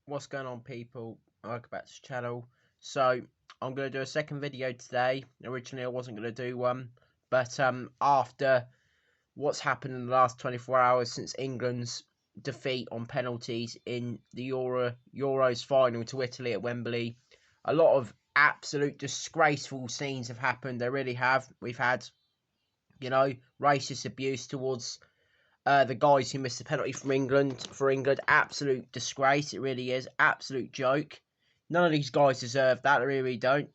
What's going on, people? Welcome back to the channel. So I'm going to do a second video today. Originally I wasn't going to do one, but after what's happened in the last 24 hours since England's defeat on penalties in the Euros final to Italy at Wembley, a lot of absolute disgraceful scenes have happened. They really have. We've had, racist abuse towards the guys who missed the penalty for England. Absolute disgrace. It really is. Absolute joke. None of these guys deserve that. They really don't.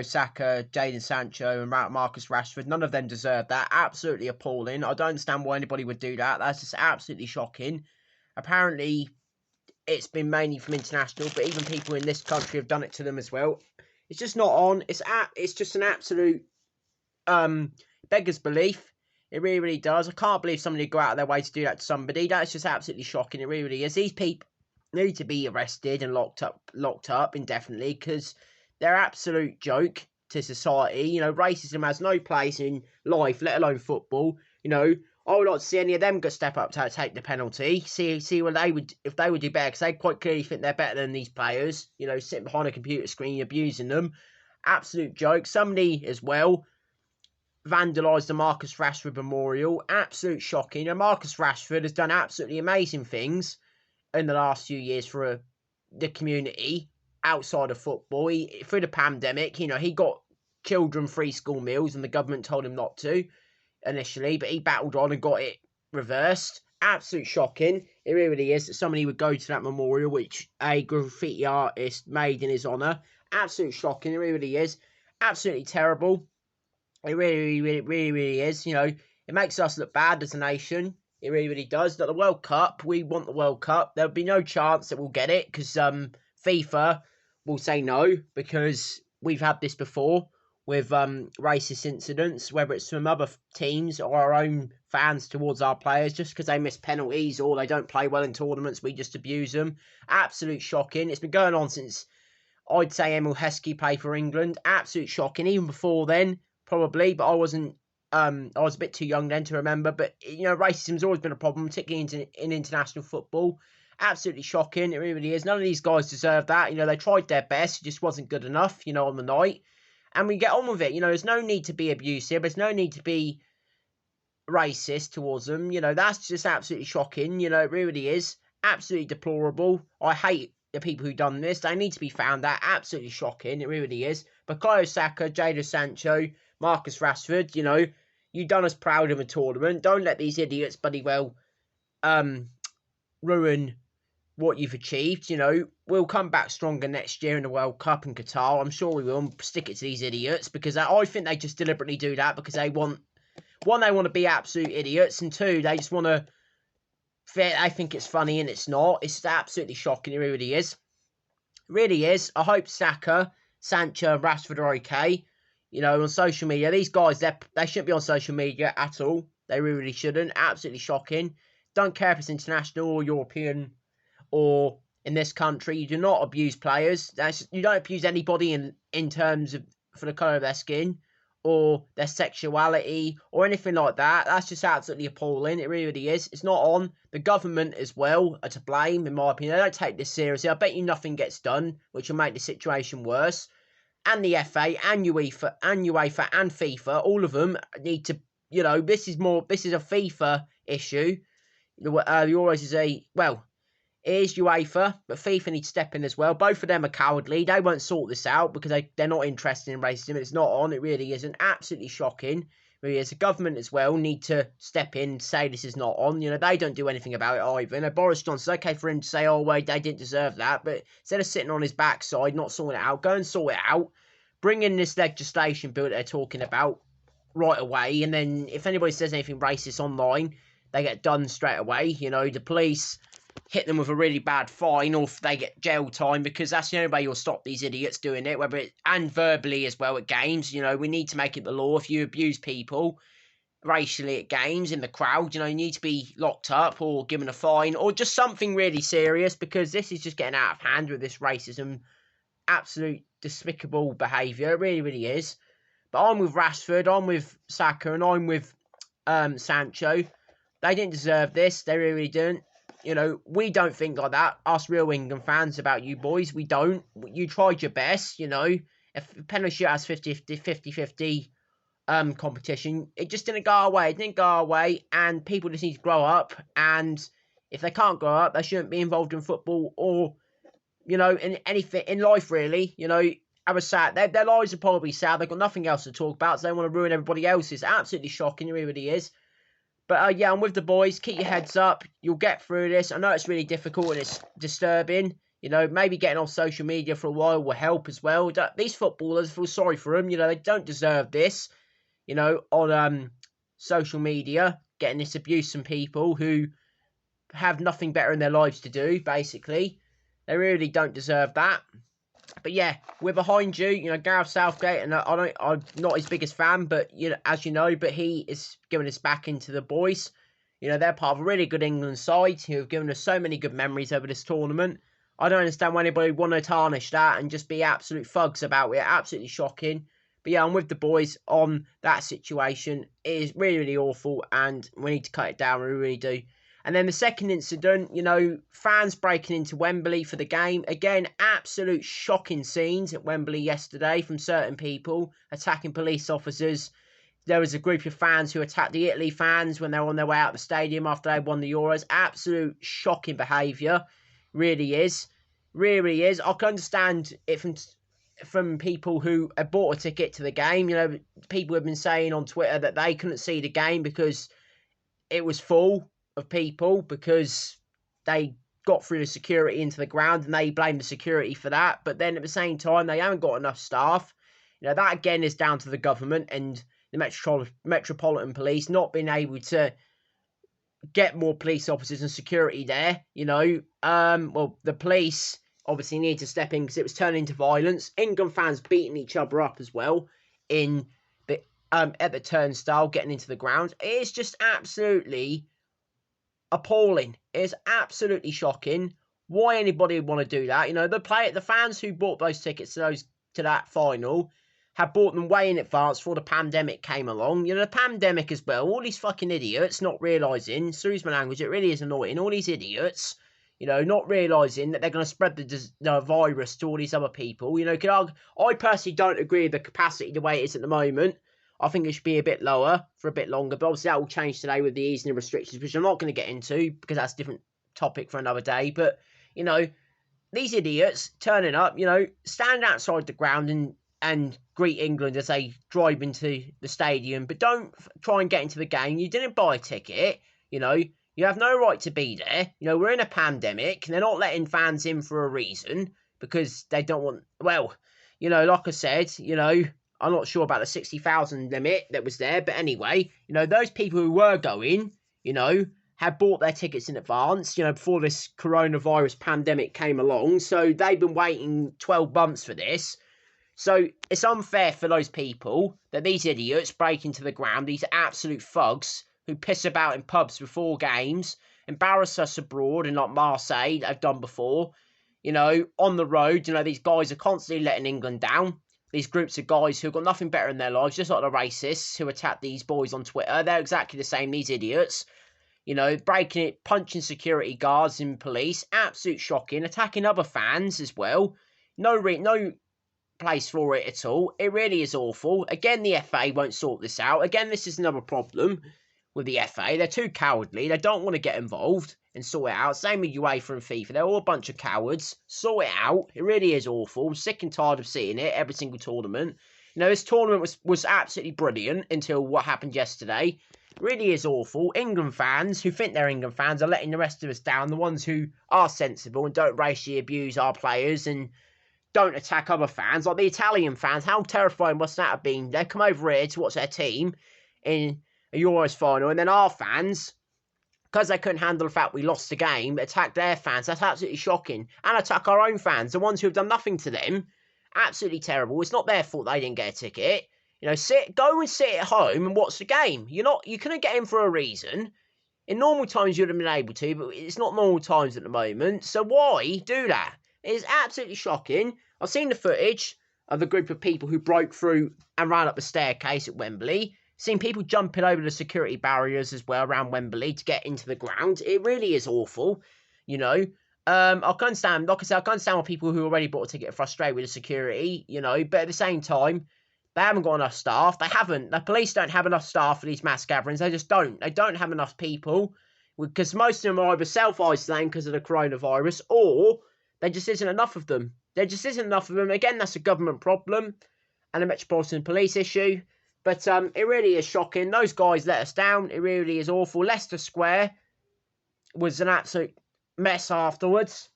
Saka, And Sancho, and Marcus Rashford. None of them deserve that. Absolutely appalling. I don't understand why anybody would do that. That's just absolutely shocking. Apparently, it's been mainly from international, but even people in this country have done it to them as well. It's just not on. It's just an absolute beggar's belief. It really, really does. I can't believe somebody would go out of their way to do that to somebody. That's just absolutely shocking. It really, really is. These people need to be arrested and locked up indefinitely because they're absolute joke to society. Racism has no place in life, let alone football. I would like to see any of them go step up to take the penalty. See what they would, if they would do better, because they quite clearly think they're better than these players. Sitting behind a computer screen abusing them. Absolute joke. Somebody as well vandalised the Marcus Rashford memorial. Absolute shocking. Marcus Rashford has done absolutely amazing things in the last few years for the community outside of football. Through the pandemic, he got children free school meals and the government told him not to initially, but he battled on and got it reversed. Absolute shocking. It really is that somebody would go to that memorial which a graffiti artist made in his honour. Absolute shocking. It really is. Absolutely terrible. It really is. It makes us look bad as a nation. It really, really does. That the World Cup, we want the World Cup. There'll be no chance that we'll get it because FIFA will say no, because we've had this before with racist incidents, whether it's from other teams or our own fans towards our players, just because they miss penalties or they don't play well in tournaments, we just abuse them. Absolute shocking. It's been going on since, I'd say, Emil Heskey played for England. Absolute shocking. Even before then, probably, but I wasn't. I was a bit too young then to remember. But racism's always been a problem, particularly in international football. Absolutely shocking. It really is. None of these guys deserve that. They tried their best. It just wasn't good enough. On the night, and we get on with it. There's no need to be abusive. There's no need to be racist towards them. That's just absolutely shocking. It really is. Absolutely deplorable. I hate the people who done this. They need to be found out. Absolutely shocking. It really is. Saka, And Sancho, Marcus Rashford, you done us proud of a tournament. Don't let these idiots bloody well ruin what you've achieved. We'll come back stronger next year in the World Cup in Qatar. I'm sure we will. And stick it to these idiots, because I think they just deliberately do that because they want, one, they want to be absolute idiots, and two, they just want to, I think it's funny and it's not. It's absolutely shocking. It really is. It really is. I hope Saka, Sancho and Rashford are okay. On social media, these guys, they shouldn't be on social media at all. They really shouldn't. Absolutely shocking. Don't care if it's international or European or in this country. You do not abuse players. You don't abuse anybody in terms of for the colour of their skin or their sexuality or anything like that. That's just absolutely appalling. It really is. It's not on. The government as well are to blame, in my opinion. They don't take this seriously. I bet you nothing gets done, which will make the situation worse. And the FA and UEFA and FIFA, all of them need to, this is a FIFA issue. The Euros is it is UEFA, but FIFA needs to step in as well. Both of them are cowardly. They won't sort this out because they're not interested in racism. It's not on. It really isn't. Absolutely shocking. Really is. The government as well need to step in and say this is not on. They don't do anything about it either. Boris Johnson's okay for him to say, oh, wait, they didn't deserve that. But instead of sitting on his backside, not sorting it out, go and sort it out. Bring in this legislation bill that they're talking about right away. And then if anybody says anything racist online, they get done straight away. The police hit them with a really bad fine, or if they get jail time, because that's the only way you'll stop these idiots doing it, and verbally as well at games. We need to make it the law. If you abuse people racially at games in the crowd, you need to be locked up or given a fine or just something really serious, because this is just getting out of hand with this racism. Absolute despicable behaviour. It really, really is. But I'm with Rashford, I'm with Saka, and I'm with Sancho. They didn't deserve this. They really didn't. You know, we don't think like that. Us real England fans about you boys, we don't. You tried your best, you know. If penalty shootout has 50-50 competition, it just didn't go our way. It didn't go our way, and people just need to grow up. And if they can't grow up, they shouldn't be involved in football or, you know, in anything in life, really. You know, I was sad. Their lives are probably sad. They've got nothing else to talk about, so they want to ruin everybody else's. Absolutely shocking, it really is. But yeah, I'm with the boys. Keep your heads up. You'll get through this. I know it's really difficult and it's disturbing. You know, maybe getting off social media for a while will help as well. These footballers, feel sorry for them. You know, they don't deserve this. You know, on social media, getting this abuse from people who have nothing better in their lives to do, basically. They really don't deserve that. But yeah, we're behind you. You know, Gareth Southgate, and I'm not his biggest fan, but you know, as you know, but he is giving us back into the boys. You know, they're part of a really good England side who have given us so many good memories over this tournament. I don't understand why anybody would want to tarnish that and just be absolute thugs about it. Absolutely shocking. But yeah, I'm with the boys on that situation. It is really, really awful, and we need to cut it down. We really do. And then the second incident, you know, fans breaking into Wembley for the game. Again, absolute shocking scenes at Wembley yesterday from certain people attacking police officers. There was a group of fans who attacked the Italy fans when they were on their way out of the stadium after they won the Euros. Absolute shocking behaviour. Really is. Really is. I can understand it from people who had bought a ticket to the game. You know, people have been saying on Twitter that they couldn't see the game because it was full of people, because they got through the security into the ground and they blame the security for that. But then at the same time, they haven't got enough staff. You know, that again is down to the government and the Metropolitan Police not being able to get more police officers and security there. You know, well, the police obviously need to step in because it was turning into violence. England fans beating each other up as well in the at the turnstile, getting into the ground. It is just absolutely appalling. It's absolutely shocking. Why anybody would want to do that? You know, the fans who bought those tickets to that final had bought them way in advance before the pandemic came along. You know, the pandemic as well. All these fucking idiots not realising, excuse my language, it really is annoying. All these idiots, you know, not realising that they're going to spread the virus to all these other people. You know, I personally don't agree with the capacity the way it is at the moment. I think it should be a bit lower for a bit longer. But obviously that will change today with the easing of restrictions, which I'm not going to get into because that's a different topic for another day. But, you know, these idiots turning up, you know, stand outside the ground and greet England as they drive into the stadium. But don't try and get into the game. You didn't buy a ticket, you know. You have no right to be there. You know, we're in a pandemic. And they're not letting fans in for a reason because they don't want... Well, you know, like I said, you know... I'm not sure about the 60,000 limit that was there. But anyway, you know, those people who were going, you know, had bought their tickets in advance, you know, before this coronavirus pandemic came along. So they've been waiting 12 months for this. So it's unfair for those people that these idiots break into the ground, these absolute thugs who piss about in pubs before games, embarrass us abroad and like Marseille, they've done before. You know, on the road, you know, these guys are constantly letting England down. These groups of guys who've got nothing better in their lives, just like the racists who attack these boys on Twitter. They're exactly the same, these idiots. You know, breaking it, punching security guards and police. Absolute shocking. Attacking other fans as well. No place for it at all. It really is awful. Again, the FA won't sort this out. Again, this is another problem with the FA. They're too cowardly. They don't want to get involved and sort it out. Same with UEFA and FIFA. They're all a bunch of cowards. Sort it out. It really is awful. I'm sick and tired of seeing it every single tournament. You know, this tournament was absolutely brilliant until what happened yesterday. It really is awful. England fans who think they're England fans are letting the rest of us down. The ones who are sensible and don't racially abuse our players and don't attack other fans. Like the Italian fans. How terrifying must that have been? They come over here to watch their team in a Euros final. And then our fans, because they couldn't handle the fact we lost the game, attack their fans. That's absolutely shocking. And attack our own fans, the ones who have done nothing to them. Absolutely terrible. It's not their fault they didn't get a ticket. You know, go and sit at home and watch the game. You couldn't get in for a reason. In normal times you'd have been able to, but it's not normal times at the moment. So why do that? It is absolutely shocking. I've seen the footage of the group of people who broke through and ran up the staircase at Wembley. Seen people jumping over the security barriers as well around Wembley to get into the ground. It really is awful, you know. I can understand, like I said, I can understand why people who already bought a ticket are frustrated with the security, you know, but at the same time, they haven't got enough staff. They haven't. The police don't have enough staff for these mass gatherings. They just don't. They don't have enough people because most of them are either self-isolating because of the coronavirus or there just isn't enough of them. There just isn't enough of them. Again, that's a government problem and a Metropolitan Police issue. But it really is shocking. Those guys let us down. It really is awful. Leicester Square was an absolute mess afterwards.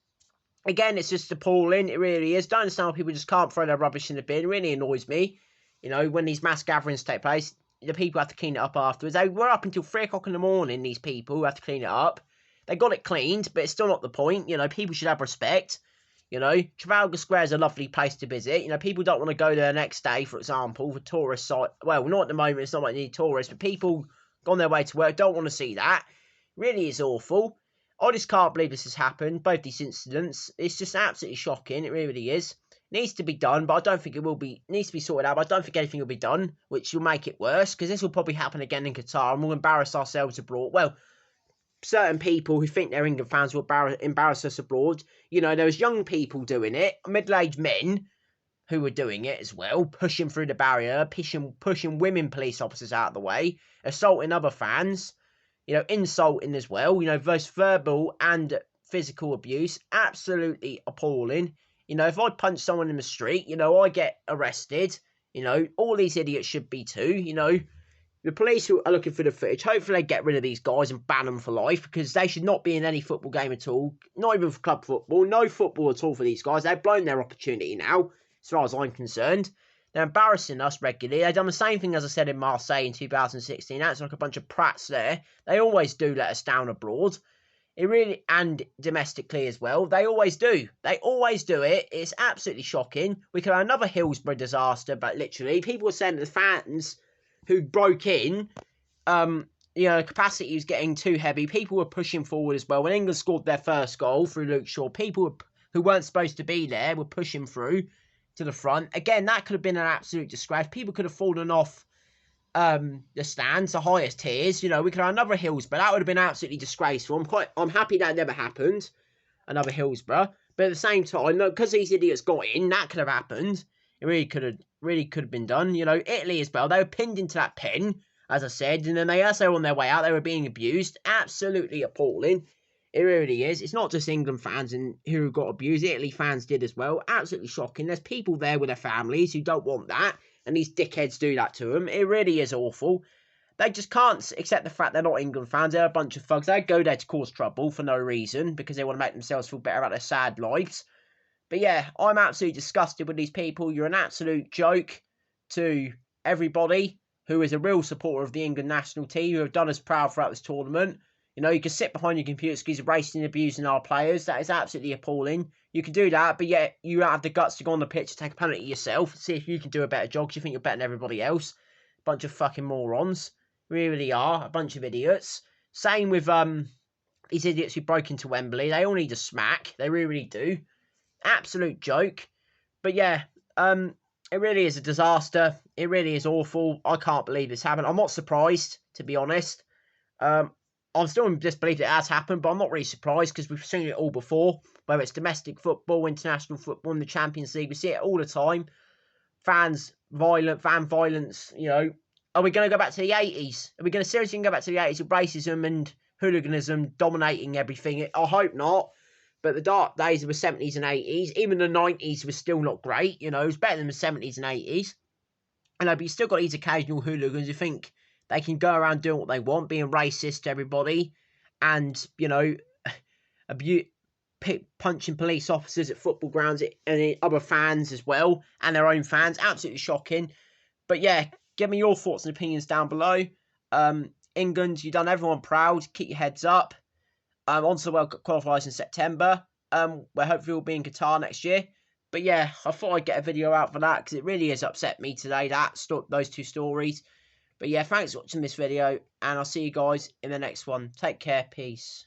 Again, it's just appalling. It really is. Don't understand why people just can't throw their rubbish in the bin. It really annoys me. You know, when these mass gatherings take place, the people have to clean it up afterwards. They were up until 3 o'clock in the morning, these people who have to clean it up. They got it cleaned, but it's still not the point. You know, people should have respect. You know, Trafalgar Square is a lovely place to visit. You know, people don't want to go there the next day, for example, for tourist site. Well, not at the moment. It's not like you need tourists, but people on their way to work don't want to see that. It really is awful. I just can't believe this has happened, both these incidents. It's just absolutely shocking. It really is. It needs to be done, but I don't think it will be. It needs to be sorted out, but I don't think anything will be done, which will make it worse, because this will probably happen again in Qatar, and we'll embarrass ourselves abroad. Well, certain people who think they're England fans will embarrass us abroad. You know, there was young people doing it, middle-aged men who were doing it as well, pushing through the barrier, pushing women police officers out of the way, assaulting other fans, you know, insulting as well, you know, both verbal and physical abuse. Absolutely appalling. You know, if I punch someone in the street, you know, I get arrested. You know, all these idiots should be too, you know. The police who are looking for the footage, hopefully they get rid of these guys and ban them for life, because they should not be in any football game at all. Not even for club football. No football at all for these guys. They've blown their opportunity now, as far as I'm concerned. They're embarrassing us regularly. They've done the same thing as I said in Marseille in 2016. That's like a bunch of prats there. They always do let us down abroad. It really, and domestically as well. They always do. They always do it. It's absolutely shocking. We could have another Hillsborough disaster, but literally, people were saying that the fans who broke in, you know, the capacity was getting too heavy. People were pushing forward as well. When England scored their first goal through Luke Shaw, people who weren't supposed to be there were pushing through to the front. Again, that could have been an absolute disgrace. People could have fallen off the stands, the highest tiers. You know, we could have another Hillsborough. That would have been absolutely disgraceful. I'm happy that never happened, another Hillsborough. But at the same time, because these idiots got in, that could have happened. It really could have been done. You know, Italy as well. They were pinned into that pen, as I said, and then as they were on their way out, they were being abused. Absolutely appalling. It really is. It's not just England fans who got abused. Italy fans did as well. Absolutely shocking. There's people there with their families who don't want that, and these dickheads do that to them. It really is awful. They just can't accept the fact they're not England fans. They're a bunch of thugs. They go there to cause trouble for no reason, because they want to make themselves feel better about their sad lives. But yeah, I'm absolutely disgusted with these people. You're an absolute joke to everybody who is a real supporter of the England national team, who have done us proud throughout this tournament. You know, you can sit behind your computer screens racing and abusing our players. That is absolutely appalling. You can do that, but yet you don't have the guts to go on the pitch and take a penalty yourself. See if you can do a better job, because you think you're better than everybody else. Bunch of fucking morons. We really are. A bunch of idiots. Same with these idiots who broke into Wembley. They all need a smack. They really do. Absolute joke. But yeah, it really is a disaster. It really is awful. I can't believe this happened. I'm not surprised, to be honest. I'm still in disbelief it has happened, but I'm not really surprised, because we've seen it all before. Whether it's domestic football, international football, in the Champions League, we see it all the time. Fan violence, you know. Are we going to go back to the 80s? Are we going to seriously go back to the 80s with racism and hooliganism dominating everything? I hope not. But the dark days of the 70s and 80s, even the 90s was still not great. You know, it was better than the 70s and 80s. But you still got these occasional hooligans who think they can go around doing what they want, being racist to everybody, and, you know, punching police officers at football grounds and other fans as well, and their own fans. Absolutely shocking. But yeah, give me your thoughts and opinions down below. England, you've done everyone proud. Keep your heads up. On to the World Cup qualifiers in September, where hopefully we'll be in Qatar next year. But yeah, I thought I'd get a video out for that, because it really has upset me today, those two stories. But yeah, thanks for watching this video, and I'll see you guys in the next one. Take care, peace.